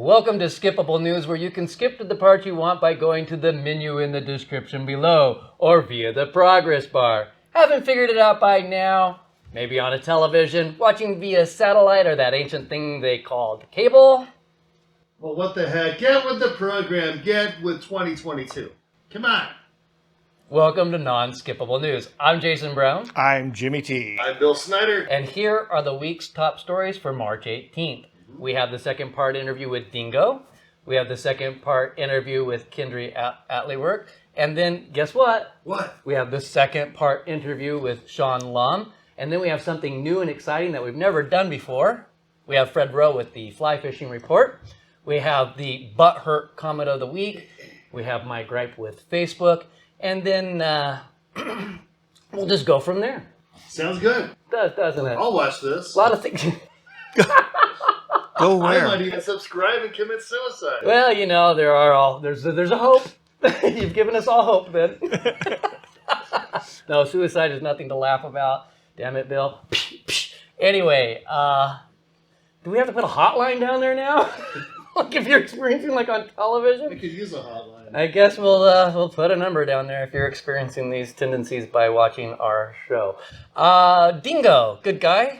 Welcome to Skippable News, where you can skip to the part you want by going to the menu in the description below or via the progress bar. Haven't figured it out by now? Maybe on a television, watching via satellite or that ancient thing they called cable? Well, what the heck? Get with the program. Get with 2022. Come on. Welcome to Non-Skippable News. I'm Jason Brown. I'm Jimmy T. I'm Bill Snyder. And here are the week's top stories for March 18th. We have the second part interview with Dingo. We have the second part interview with Kendra Atleework. And then, guess what? What? We have the second part interview with Shawn Lum. And then we have something new and exciting that we've never done before. We have Fred Rowe with the fly fishing report. We have the butthurt comment of the week. We have my gripe with Facebook. And then we'll just go from there. Sounds good. Doesn't it? I'll watch this. A lot of things. Go I where? might even subscribe and commit suicide. Well, you know, there's a hope. You've given us all hope, then. No, suicide is nothing to laugh about. Damn it, Bill. Anyway, do we have to put a hotline down there now? Like if you're experiencing like on television? We could use a hotline. I guess we'll put a number down there if you're experiencing these tendencies by watching our show. Dingo, good guy.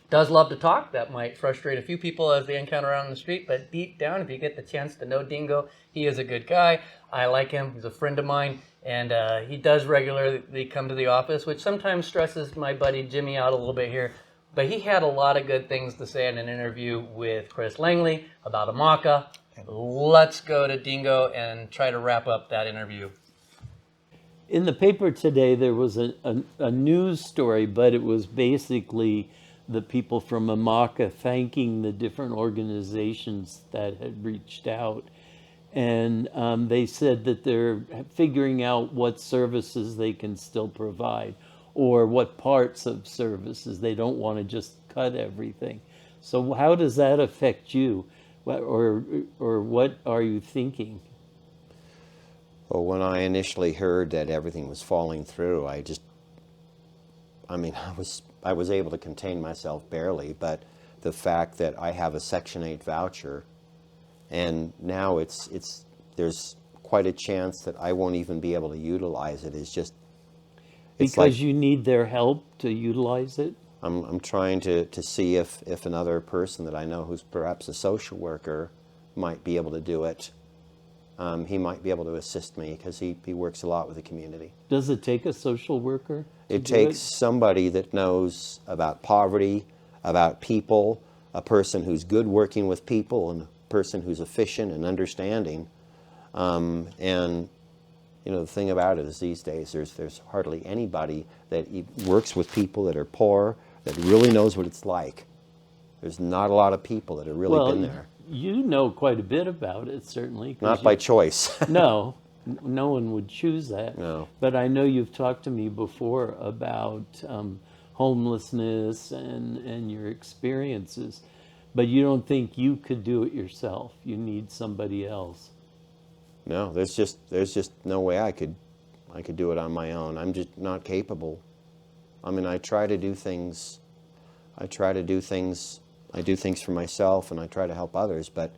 Does love to talk. That might frustrate a few people as they encounter on the street, but deep down, if you get the chance to know Dingo, he is a good guy. I like him. He's a friend of mine, and he does regularly come to the office, which sometimes stresses my buddy Jimmy out a little bit here. But he had a lot of good things to say in an interview with Chris Langley about Amaka. Let's go to Dingo and try to wrap up that interview. In the paper today, there was a news story, but it was basically the people from Amaka thanking the different organizations that had reached out. And they said that they're figuring out what services they can still provide or what parts of services. They don't want to just cut everything. So how does that affect you? Or what are you thinking? Well, when I initially heard that everything was falling through, I was able to contain myself barely, but the fact that I have a Section 8 voucher, and now there's quite a chance that I won't even be able to utilize it is just... Because you need their help to utilize it? I'm trying to see if another person that I know who's perhaps a social worker might be able to do it. He might be able to assist me because he works a lot with the community. Does it take a social worker? It takes somebody that knows about poverty, about people, a person who's good working with people, and a person who's efficient and understanding. And you know, the thing about it is these days there's hardly anybody that works with people that are poor that really knows what it's like. There's not a lot of people that have really been there. You know quite a bit about it, certainly. Not by choice. No one would choose that. No. But I know you've talked to me before about homelessness and your experiences, but you don't think you could do it yourself. You need somebody else. No, there's just no way I could do it on my own. I'm just not capable. I mean, I do things for myself, and I try to help others, but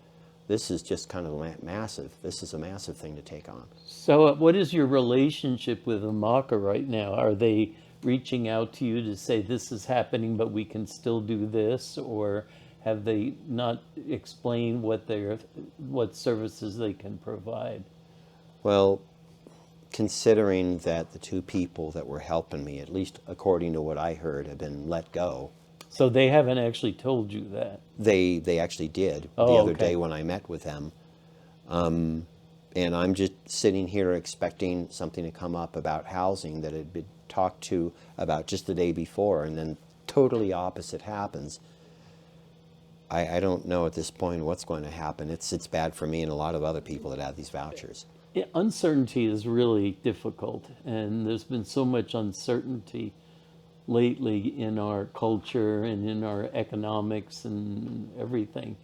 this is just kind of massive. This is a massive thing to take on. So what is your relationship with Amaka right now? Are they reaching out to you to say this is happening, but we can still do this? Or have they not explained what services they can provide? Well, considering that the two people that were helping me, at least according to what I heard, have been let go. So they haven't actually told you that? They actually did the other day when I met with them. And I'm just sitting here expecting something to come up about housing that had been talked to about just the day before, and then totally opposite happens. I don't know at this point what's going to happen. It's bad for me and a lot of other people that have these vouchers. Uncertainty is really difficult, and there's been so much uncertainty lately in our culture and in our economics and everything.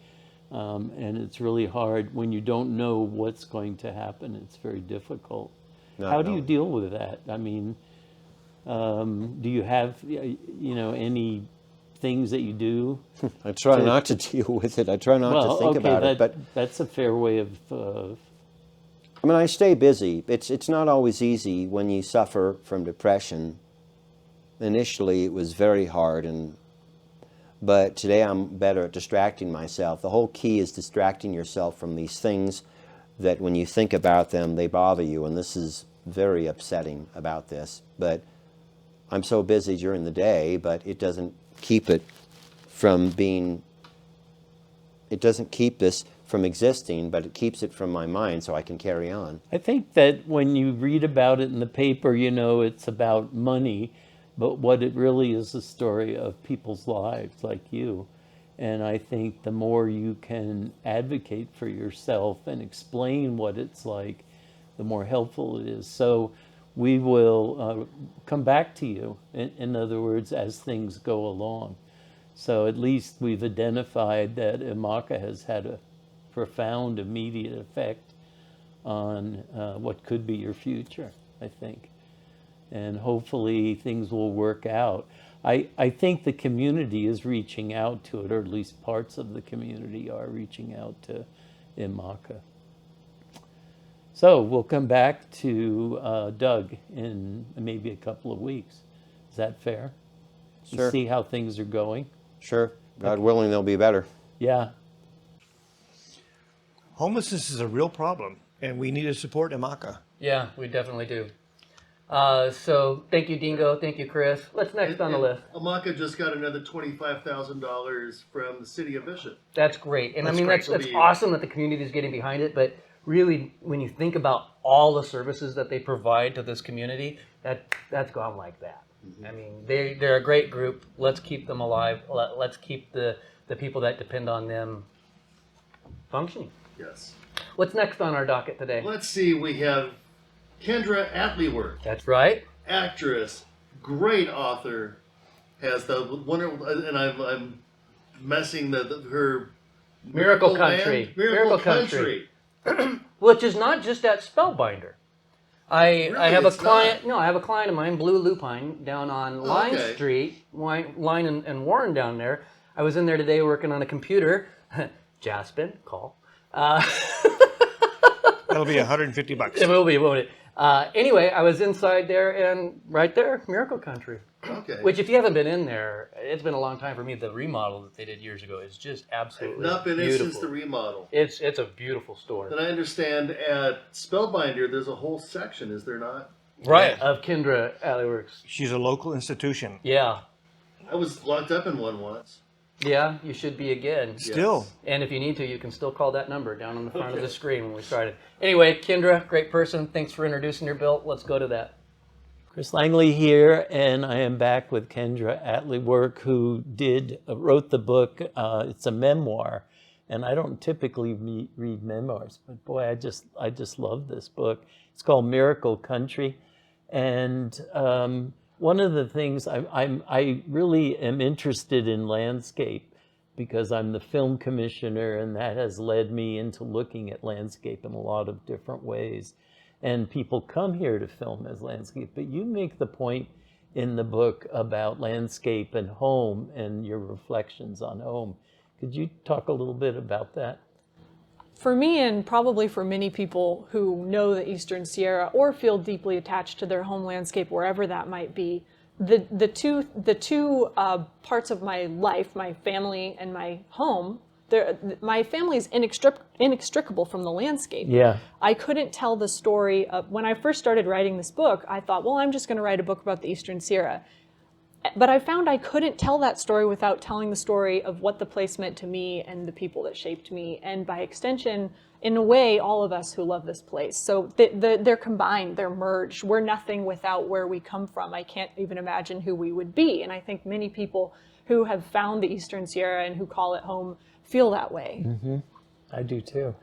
And it's really hard when you don't know what's going to happen. It's very difficult. How do you deal with that? I mean, do you have, any things that you do? I try not to deal with it. I try not to think about it. But that's a fair way of. I mean, I stay busy. It's not always easy when you suffer from depression. Initially, it was very hard, but today I'm better at distracting myself. The whole key is distracting yourself from these things that when you think about them, they bother you, and this is very upsetting about this. But I'm so busy during the day, but it doesn't keep it from being, it doesn't keep this from existing, but it keeps it from my mind so I can carry on. I think that when you read about it in the paper, you know, it's about money, but what it really is a story of people's lives like you. And I think the more you can advocate for yourself and explain what it's like, the more helpful it is. So we will come back to you, in other words, as things go along. So at least we've identified that IMACA has had a profound immediate effect on what could be your future, I think. And hopefully things will work out. I think the community is reaching out to it, or at least parts of the community are reaching out to IMACA. So we'll come back to Doug in maybe a couple of weeks. Is that fair? Sure. See how things are going? Sure. God willing, they'll be better. Yeah. Homelessness is a real problem, and we need to support IMACA. Yeah, we definitely do. So thank you, Dingo. Thank you, Chris. What's next on the list? Amaka just got another $25,000 from the city of Bishop. That's great. And That's I mean, great. that's awesome that the community is getting behind it. But really, when you think about all the services that they provide to this community, that's gone like that. I mean, they're a great group. Let's keep them alive. Let's keep the people that depend on them functioning. Yes. What's next on our docket today? Let's see. We have Kendra Atleework, That's right. actress, great author, has the wonderful, and I'm messing her Miracle Land? Country. Miracle Country. Which is not just at Spellbinder. I have a it's client. not. No, I have a client of mine, Blue Lupine, down on Line okay. Street, Line and Warren down there. I was in there today working on a computer. Jaspin, call. That'll be $150. It will be, won't it? Anyway, I was inside there, and right there, Miracle Country. Okay. Which, if you haven't been in there, it's been a long time for me. The remodel that they did years ago is just absolutely Not been in beautiful. since the remodel. It's a beautiful store. And I understand at Spellbinder there's a whole section, is there not? Right, of Kendra Atleeworks. She's a local institution. Yeah. I was locked up in one once. Yeah, you should be again. Still. And if you need to, you can still call that number down on the front of the screen when we started. Anyway, Kendra, great person. Thanks for introducing your bill. Let's go to that. Chris Langley here, and I am back with Kendra Atleework, who wrote the book. It's a memoir, and I don't typically read memoirs, but boy, I just love this book. It's called Miracle Country, and one of the things I really am interested in landscape because I'm the film commissioner, and that has led me into looking at landscape in a lot of different ways. And people come here to film as landscape, but you make the point in the book about landscape and home and your reflections on home. Could you talk a little bit about that? For me, and probably for many people who know the Eastern Sierra or feel deeply attached to their home landscape, wherever that might be, the two parts of my life, my family and my home, my family is inextricable from the landscape. Yeah. I couldn't tell the story of, when I first started writing this book, I thought, well, I'm just going to write a book about the Eastern Sierra. But I found I couldn't tell that story without telling the story of what the place meant to me and the people that shaped me, and by extension, in a way, all of us who love this place. So they're combined, they're merged. We're nothing without where we come from. I can't even imagine who we would be. And I think many people who have found the Eastern Sierra and who call it home feel that way. Mm-hmm. I do too.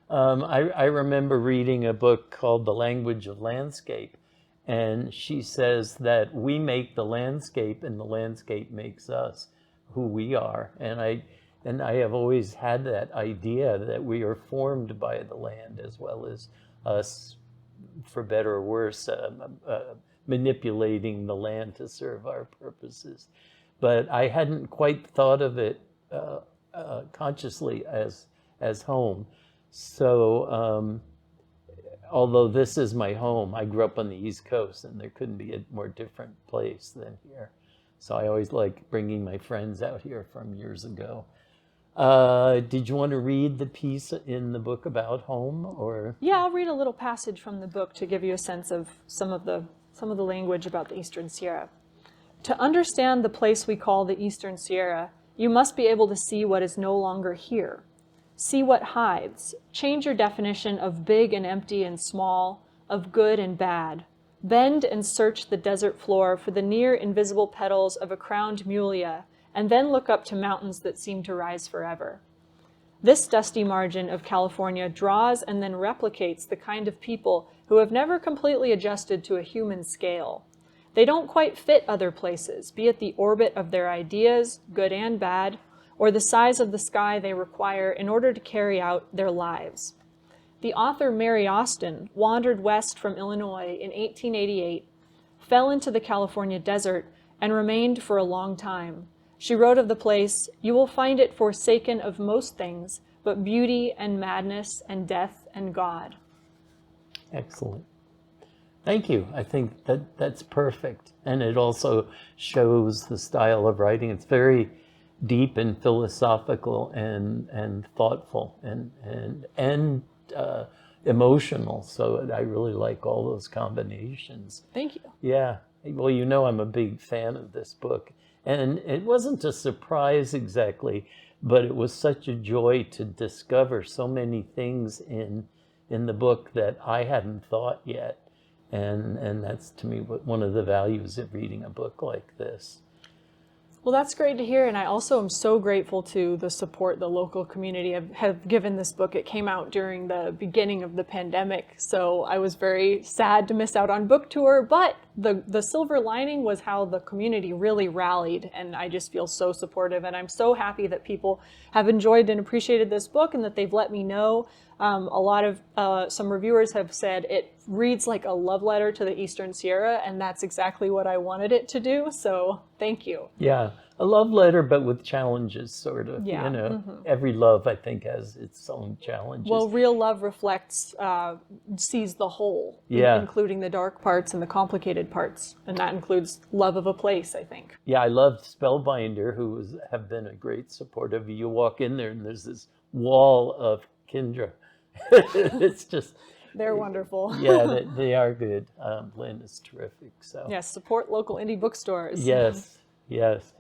I remember reading a book called The Language of Landscape, and she says that we make the landscape and the landscape makes us who we are. And I have always had that idea that we are formed by the land as well as us, for better or worse, manipulating the land to serve our purposes. but I hadn't quite thought of it consciously as home. So although this is my home, I grew up on the East Coast, and there couldn't be a more different place than here. So I always like bringing my friends out here from years ago. Did you want to read the piece in the book about home, or? Yeah, I'll read a little passage from the book to give you a sense of some of the language about the Eastern Sierra. To understand the place we call the Eastern Sierra, you must be able to see what is no longer here. See what hides. Change your definition of big and empty and small, of good and bad. Bend and search the desert floor for the near invisible petals of a crowned mulia, and then look up to mountains that seem to rise forever. This dusty margin of California draws and then replicates the kind of people who have never completely adjusted to a human scale. They don't quite fit other places, be it the orbit of their ideas, good and bad, or the size of the sky they require in order to carry out their lives. The author Mary Austin wandered west from Illinois in 1888, fell into the California desert, and remained for a long time. She wrote of the place, "You will find it forsaken of most things, but beauty and madness and death and God." Excellent. Thank you. I think that's perfect. And it also shows the style of writing. It's very deep and philosophical and thoughtful and emotional. So I really like all those combinations. Thank you. Yeah. Well, you know, I'm a big fan of this book. And it wasn't a surprise exactly, but it was such a joy to discover so many things in the book that I hadn't thought yet. And that's, to me, one of the values of reading a book like this. Well, that's great to hear, and I also am so grateful to the support the local community have given this book. It came out during the beginning of the pandemic, so I was very sad to miss out on book tour, but the silver lining was how the community really rallied, and I just feel so supportive, and I'm so happy that people have enjoyed and appreciated this book and that they've let me know. A lot of some reviewers have said it reads like a love letter to the Eastern Sierra, and that's exactly what I wanted it to do, so thank you. Yeah, a love letter, but with challenges, sort of. Yeah. You know, every love, I think, has its own challenges. Well, real love reflects, sees the whole, Yeah. including the dark parts and the complicated parts, and that includes love of a place, I think. Yeah, I love Spellbinder, who have been a great support of you. You walk in there and there's this wall of Kendra. It's just... They're wonderful. Yeah, they are good. Lynn is terrific. So Yes, support local indie bookstores. Yes,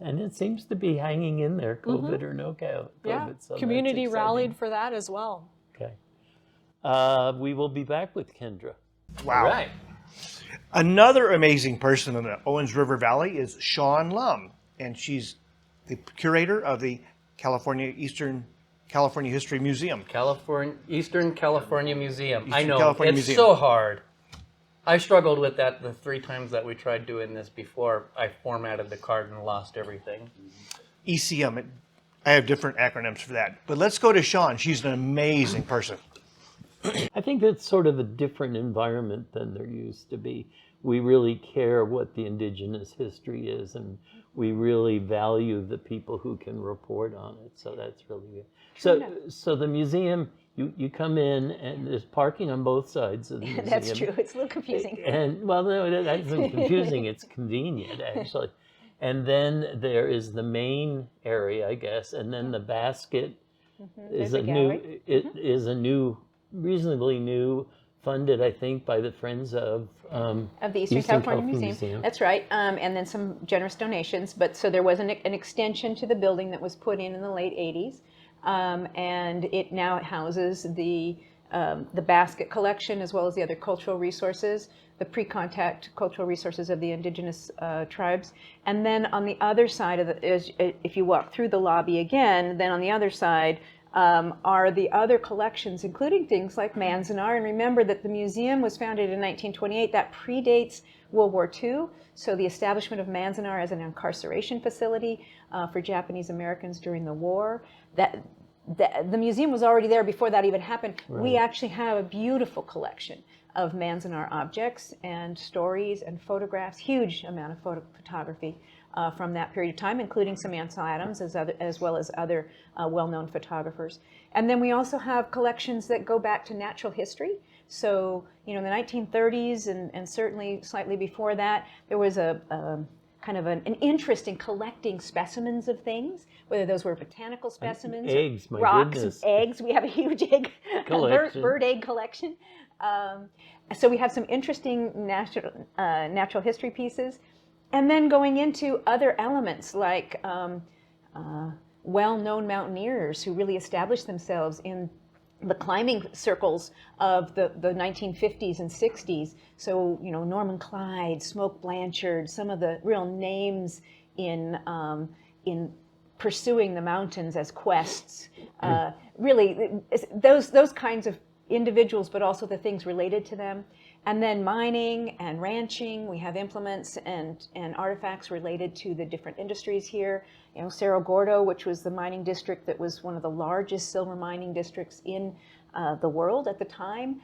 and it seems to be hanging in there, COVID or no COVID. Yeah, So that's community exciting. rallied for that as well. Okay. We will be back with Kendra. Wow. All right. Another amazing person in the Owens River Valley is Shawn Lum, and she's the curator of the Eastern California History Museum. Eastern California Museum. I Eastern know, California it's Museum. so hard. I struggled with that the 3 times that we tried doing this before. I formatted the card and lost everything. ECM. I have different acronyms for that. But let's go to Shawn. She's an amazing person. I think it's sort of a different environment than there used to be. We really care what the indigenous history is, and we really value the people who can report on it. So that's really good. So the museum, you come in and there's parking on both sides of the museum. That's true. It's a little confusing. And well, no, that isn't confusing. It's convenient, actually. And then there is the main area, I guess, and then the basket is There's a gallery. is a new, reasonably new, funded, I think, by the Friends of The Eastern California Museum. That's right. And then some generous donations. But so there was an extension to the building that was put in the late 80s. And it now houses the basket collection as well as the other cultural resources, the pre-contact cultural resources of the indigenous tribes. And then on the other side of if you walk through the lobby again, then on the other side are the other collections, including things like Manzanar. And remember that the museum was founded in 1928. That predates World War II. So the establishment of Manzanar as an incarceration facility for Japanese Americans during the war, the museum was already there before that even happened. Right. We actually have a beautiful collection of Manzanar objects and stories and photographs, huge amount of photography from that period of time, including some Ansel Adams as well as other well-known photographers. And then we also have collections that go back to natural history. So, in the 1930s and certainly slightly before that, there was a kind of an interest in collecting specimens of things, whether those were botanical specimens, eggs, my rocks, goodness. eggs. We have a huge egg Collection. bird egg collection. So we have some interesting natural history pieces. And then going into other elements like well-known mountaineers who really established themselves in the climbing circles of the 1950s and 60s. So, Norman Clyde, Smoke Blanchard, some of the real names in pursuing the mountains as quests. Really, those kinds of individuals, but also the things related to them. And then mining and ranching, we have implements and artifacts related to the different industries here. Cerro Gordo, which was the mining district that was one of the largest silver mining districts in the world at the time,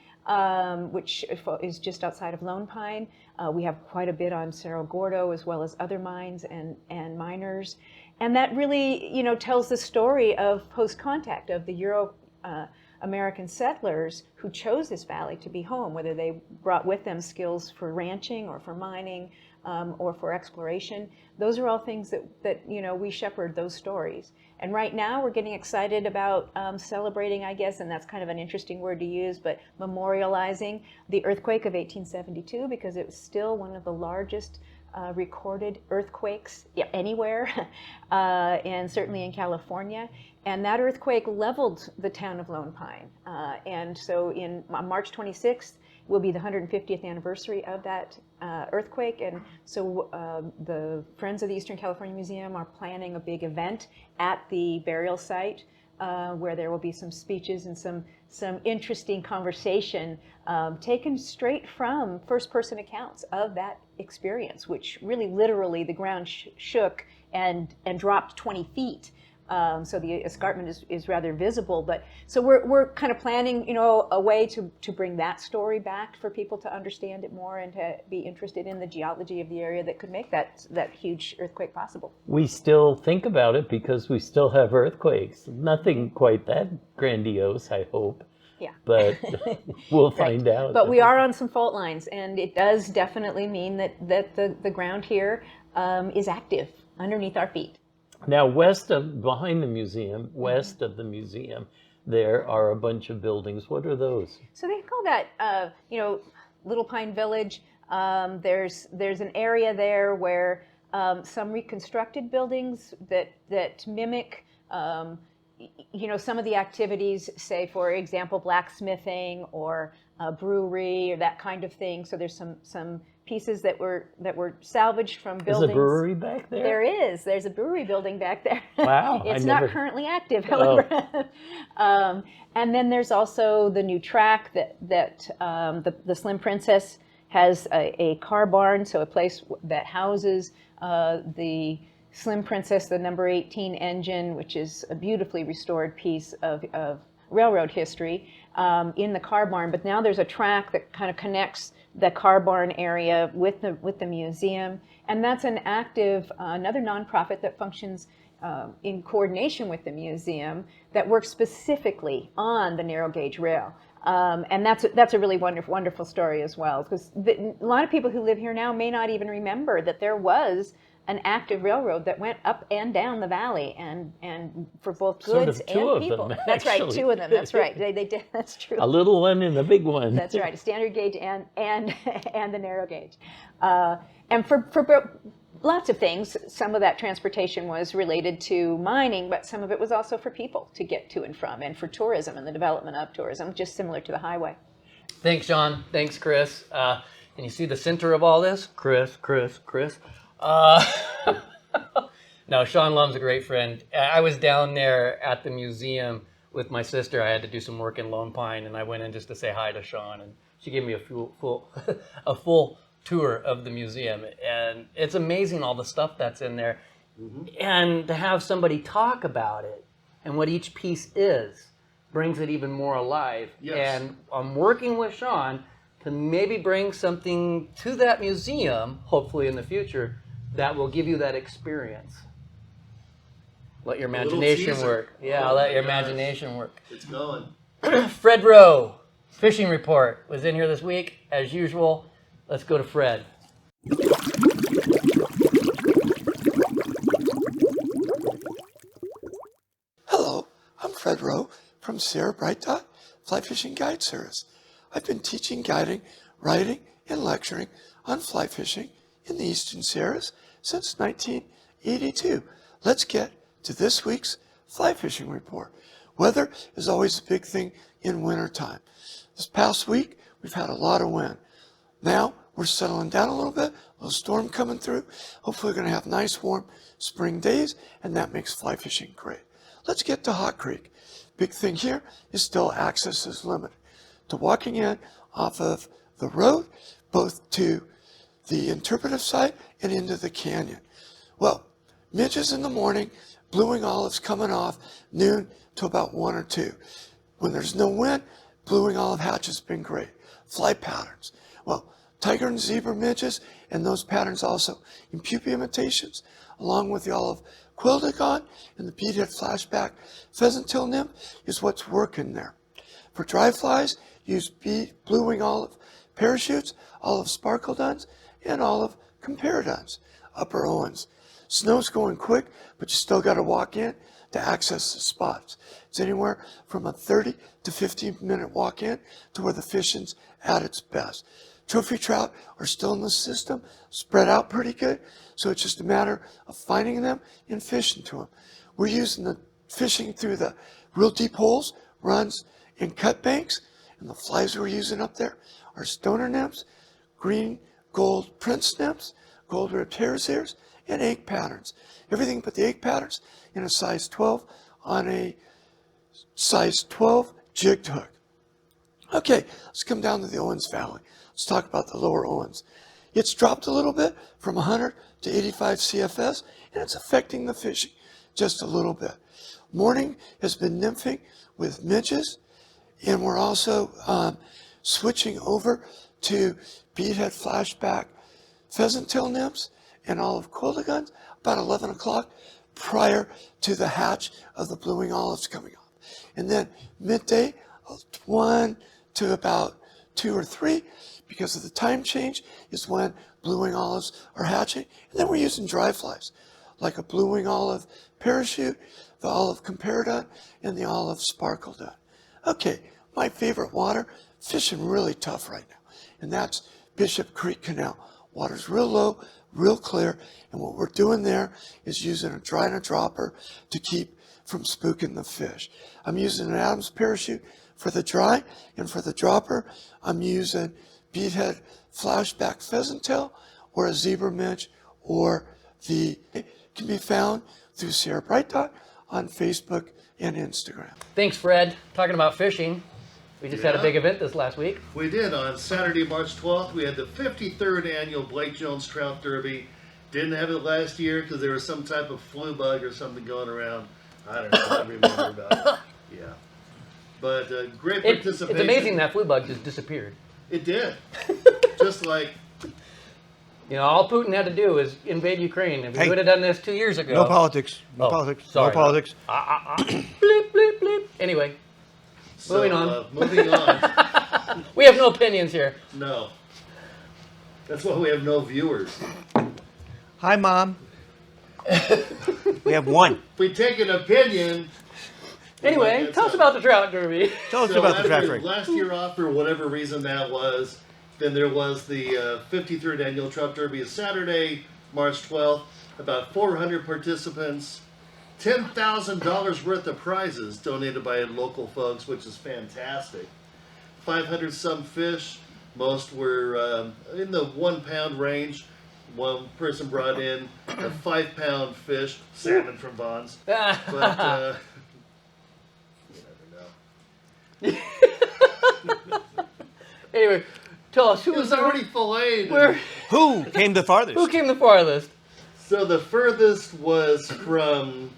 which is just outside of Lone Pine. We have quite a bit on Cerro Gordo as well as other mines and miners. And that really, tells the story of post-contact, of the Euro-American settlers who chose this valley to be home, whether they brought with them skills for ranching or for mining or for exploration. Those are all things that we shepherd those stories. And right now we're getting excited about celebrating, I guess, and that's kind of an interesting word to use, but memorializing the earthquake of 1872, because it was still one of the largest recorded earthquakes anywhere, and certainly in California. And that earthquake leveled the town of Lone Pine. And so on March 26th will be the 150th anniversary of that earthquake. And so the Friends of the Eastern California Museum are planning a big event at the burial site where there will be some speeches and some interesting conversation taken straight from first-person accounts of that experience, which really literally the ground shook and dropped 20 feet. So the escarpment is rather visible, but so we're kind of planning, a way to bring that story back for people to understand it more and to be interested in the geology of the area that could make that huge earthquake possible. We still think about it because we still have earthquakes. Nothing quite that grandiose, I hope. Yeah. But we'll find out. But we are on some fault lines, and it does definitely mean that the ground here is active underneath our feet. Now, behind the museum, west of the museum, there are a bunch of buildings. What are those? So they call that, Little Pine Village. There's an area there where some reconstructed buildings that mimic, some of the activities, say, for example, blacksmithing or a brewery or that kind of thing. So there's some pieces that were salvaged from buildings. There's a brewery back there? There is. There's a brewery building back there. Wow. It's not currently active, however. Oh. And then there's also the new track that the Slim Princess has a car barn, so a place that houses the Slim Princess, the number 18 engine, which is a beautifully restored piece of railroad history, in the car barn. But now there's a track that kind of connects the car barn area with the museum, and that's an active another nonprofit that functions in coordination with the museum that works specifically on the narrow gauge rail, and that's a really wonderful story as well, because a lot of people who live here now may not even remember that there was an active railroad that went up and down the valley, and for both goods and people. That's right, two of them. That's right. They did. That's true. A little one and a big one. That's right. A standard gauge and the narrow gauge, and for lots of things. Some of that transportation was related to mining, but some of it was also for people to get to and from, and for tourism and the development of tourism, just similar to the highway. Thanks, Shawn. Thanks, Chris. And you see the center of all this? Chris. No, Shawn Lum's a great friend. I was down there at the museum with my sister. I had to do some work in Lone Pine, and I went in just to say hi to Shawn, and she gave me a full tour of the museum. And it's amazing all the stuff that's in there. Mm-hmm. And to have somebody talk about it and what each piece is brings it even more alive. Yes. And I'm working with Shawn to maybe bring something to that museum, hopefully in the future, that will give you that experience. Let your little imagination teaser. work. Yeah, Oh let my your gosh. imagination work. It's going. Fred Rowe, fishing report, was in here this week, as usual. Let's go to Fred. Hello, I'm Fred Rowe from Sierra Bright Dot Fly Fishing Guide Service. I've been teaching, guiding, writing, and lecturing on fly fishing in the Eastern Sierras since 1982. Let's get to this week's fly fishing report. Weather is always a big thing in winter time. This past week, we've had a lot of wind. Now, we're settling down a little bit, a little storm coming through. Hopefully we're going to have nice, warm spring days, and that makes fly fishing great. Let's get to Hot Creek. Big thing here is still access is limited to walking in off of the road, both to the interpretive site and into the canyon. Well, midges in the morning, blueing olives coming off noon to about 1 or 2. When there's no wind, blueing olive hatch has been great. Fly patterns. Well, tiger and zebra midges and those patterns also in pupae imitations, along with the olive quildagon and the beadhead flashback pheasant-tail nymph is what's working there. For dry flies, use bluewing olive parachutes, olive sparkleduns, and olive comparadons, upper Owens. Snow's going quick, but you still got to walk in to access the spots. It's anywhere from a 30 to 15-minute walk in to where the fishing's at its best. Trophy trout are still in the system, spread out pretty good, so it's just a matter of finding them and fishing to them. We're using the fishing through the real deep holes, runs, and cut banks, and the flies we're using up there are stoner nymphs, green gold prince nymphs, gold ribbed hare's ears, and egg patterns. Everything but the egg patterns in a size 12 on a size 12 jigged hook. Okay, let's come down to the Owens Valley. Let's talk about the lower Owens. It's dropped a little bit from 100 to 85 CFS, and it's affecting the fishing just a little bit. Morning has been nymphing with midges, and we're also switching over to beadhead flashback pheasant-tail nymphs and olive quildagons about 11 o'clock prior to the hatch of the bluewing olives coming off. And then midday, 1 to about 2 or 3, because of the time change, is when bluewing olives are hatching. And then we're using dry flies, like a bluewing olive parachute, the olive comparadon, and the olive sparkledon. Okay, my favorite water, fishing really tough right now, and that's Bishop Creek Canal. Water's real low, real clear, and what we're doing there is using a dry and a dropper to keep from spooking the fish. I'm using an Adams parachute for the dry, and for the dropper, I'm using beadhead flashback pheasant tail or a zebra midge, or the can be found through Sierra Bright Dot on Facebook and Instagram. Thanks, Fred. Talking about fishing, we just had a big event this last week. We did. On Saturday, March 12th, we had the 53rd annual Blake Jones Trout Derby. Didn't have it last year because there was some type of flu bug or something going around. I don't know. I remember about it. Yeah. But great participation. It's amazing that flu bug just disappeared. It did. Just like... You know, all Putin had to do is invade Ukraine. If he Hey, would have done this 2 years ago. No politics. No Oh, politics. sorry. No politics. Bleep, bleep, bleep. Anyway, So, moving on. Moving on. We have no opinions here. No. That's why we have no viewers. Hi, Mom. We have one. If we take an opinion... Anyway, tell us about the trout derby. Tell us So about the after traffic. last year off, for whatever reason that was, then there was the 53rd Annual Trout Derby is Saturday, March 12th. About 400 participants, $10,000 worth of prizes donated by local folks, which is fantastic. 500 some fish, most were in the 1 pound range. One person brought in a 5 pound fish, salmon from Vaughn's. But you never know. Anyway, tell us who It was already filleted. Who came the farthest? Who came the farthest? So the furthest was from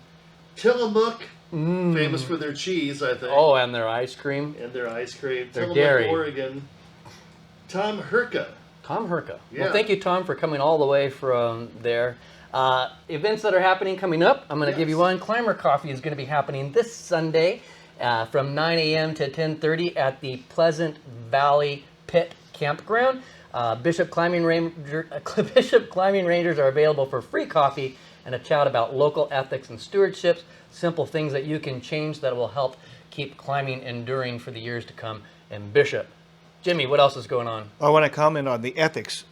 Tillamook, famous for their cheese, I think. Oh, and their ice cream. And their ice cream. Their Tillamook, dairy. Oregon. Tom Herka Tom Herka. Yeah. Well, thank you, Tom, for coming all the way from there. Events that are happening coming up, I'm going to give you one. Climber Coffee is going to be happening this Sunday from 9 a.m. to 10:30 at the Pleasant Valley Pit Campground. Bishop Climbing Rangers are available for free coffee and a chat about local ethics and stewardships, simple things that you can change that will help keep climbing enduring for the years to come in Bishop. Jimmy, what else is going on? I want to comment on the ethics.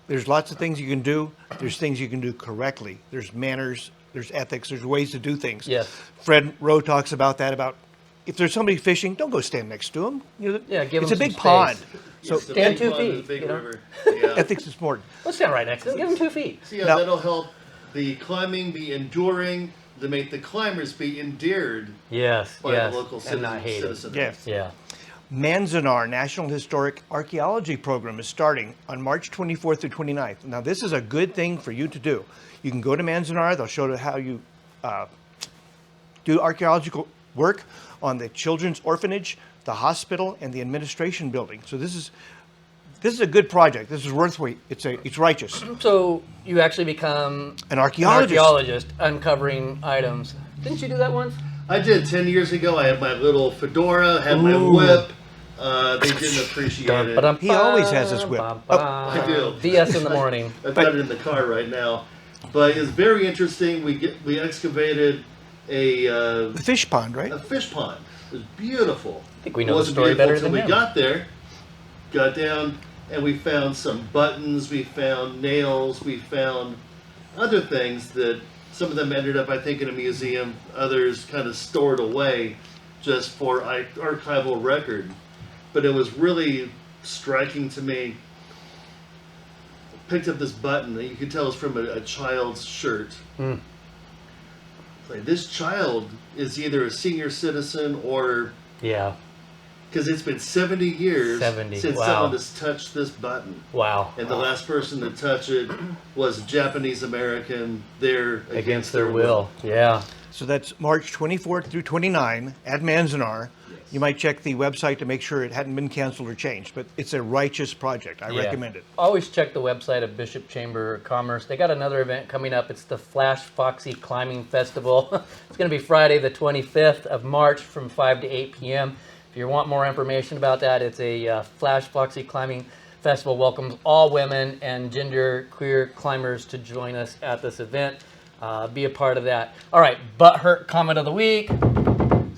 There's lots of things you can do. There's things you can do correctly. There's manners, there's ethics, there's ways to do things. Yes. Fred Rowe talks about that, about if there's somebody fishing, don't go stand next to them. Yeah, give it's them a big some pond. space. So It's the stand big 2 pond and feet, the big you know? river. Yeah. ethics is important. Let's stand right next to them. Give them 2 feet. So yeah, Now- that'll help the climbing be enduring, to make the climbers be endeared Yes, by yes. the local and not citizens. hated. Yes. Yeah. Manzanar National Historic Archaeology Program is starting on March 24th through 29th. Now, this is a good thing for you to do. You can go to Manzanar. They'll show you how you do archaeological work on the children's orphanage, the hospital, and the administration building. So this is a good project. This is worth wait. It's righteous. So you actually become An an archaeologist. archaeologist uncovering items. Didn't you do that once? I did 10 years ago. I had my little fedora, had my whip. They didn't appreciate it. He always has his whip. I do. VS in the morning. I've got it in the car right now. But it's very interesting. We excavated The fish pond, right? a fish pond. It was beautiful. I think we know It the wasn't story beautiful better till than we him. got there, got down, and we found some buttons. We found nails. We found other things that some of them ended up, I think, in a museum. Others kind of stored away just for archival record. But it was really striking to me. Picked up this button that you could tell is from a child's shirt. Like, this child is either a senior citizen or, Yeah. because it's been 70 years 70, since wow. someone has touched this button. Wow. And the last person to touch it was a Japanese American there Against their will. Yeah. So that's March 24th through 29 at Manzanar. You might check the website to make sure it hadn't been canceled or changed, but it's a righteous project. I Yeah. recommend it. Always check the website of Bishop Chamber of Commerce. They got another event coming up. It's the Flash Foxy Climbing Festival. It's going to be Friday the 25th of March from 5 to 8 p.m. If you want more information about that, it's a Flash Foxy Climbing Festival. Welcomes all women and gender queer climbers to join us at this event. Be a part of that. All right, butt hurt comment of the week.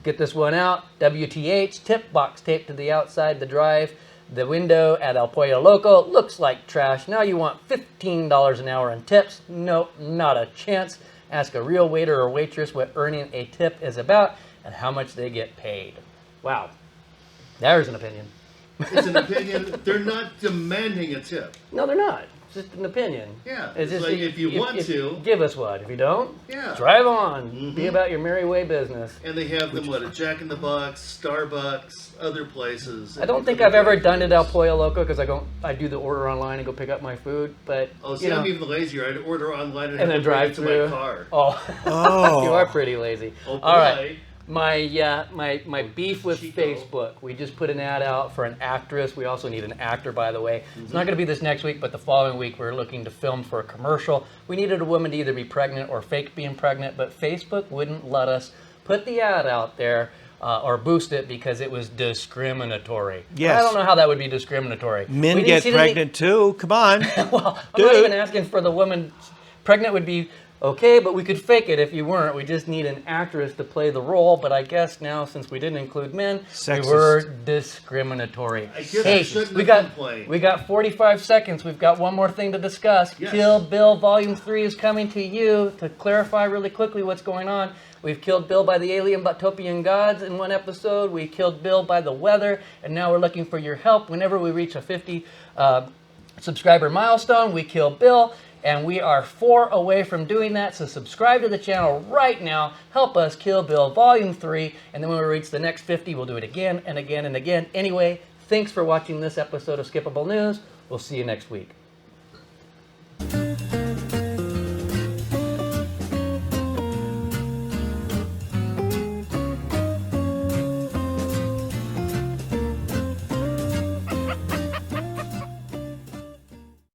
Get this one out. WTH, tip box taped to the outside the drive. The window at El Pollo Loco looks like trash. Now you want $15 an hour in tips? Nope, not a chance. Ask a real waiter or waitress what earning a tip is about and how much they get paid. Wow. There's an opinion. It's an opinion. They're not demanding a tip. No, they're not. It's just an opinion. Yeah. It's It's just like if you want to. give us what. If you don't, Yeah. drive on. Be about your merry way business. And they have them, at Jack in the Box, Starbucks, other places. I don't think I've ever done it El Pollo Loco because I do the order online and go pick up my food. But Oh, see, I'm even lazier. I'd order online and, and then have to bring drive it to through. my car. Oh, you are pretty lazy. Oh, All right, boy. my beef with Chico. Facebook. We just put an ad out for an actress. We also need an actor, by the way. It's not going to be this next week, but the following week we're looking to film for a commercial. We needed a woman to either be pregnant or fake being pregnant, but Facebook wouldn't let us put the ad out there. Or boost it because it was discriminatory. Yes. I don't know how that would be discriminatory. Men We didn't get see the- pregnant too. Come on. Well, I'm Dude. not even asking for the woman. Pregnant would be okay, but we could fake it if you weren't. We just need an actress to play the role. But I guess now, since we didn't include men, Sexist. we were discriminatory. I guess I shouldn't we have got complained. we got 45 seconds. We've got one more thing to discuss. Yes. Kill Bill Volume 3 is coming to you. To clarify really quickly what's going on, we've killed Bill by the alien Butopian gods in one episode. We killed Bill by the weather, and now we're looking for your help. Whenever we reach a 50 subscriber milestone, we kill Bill. And we are 4 away from doing that, so subscribe to the channel right now. Help us kill Bill Volume 3, and then when we reach the next 50, we'll do it again and again and again. Anyway, thanks for watching this episode of Skippable News. We'll see you next week.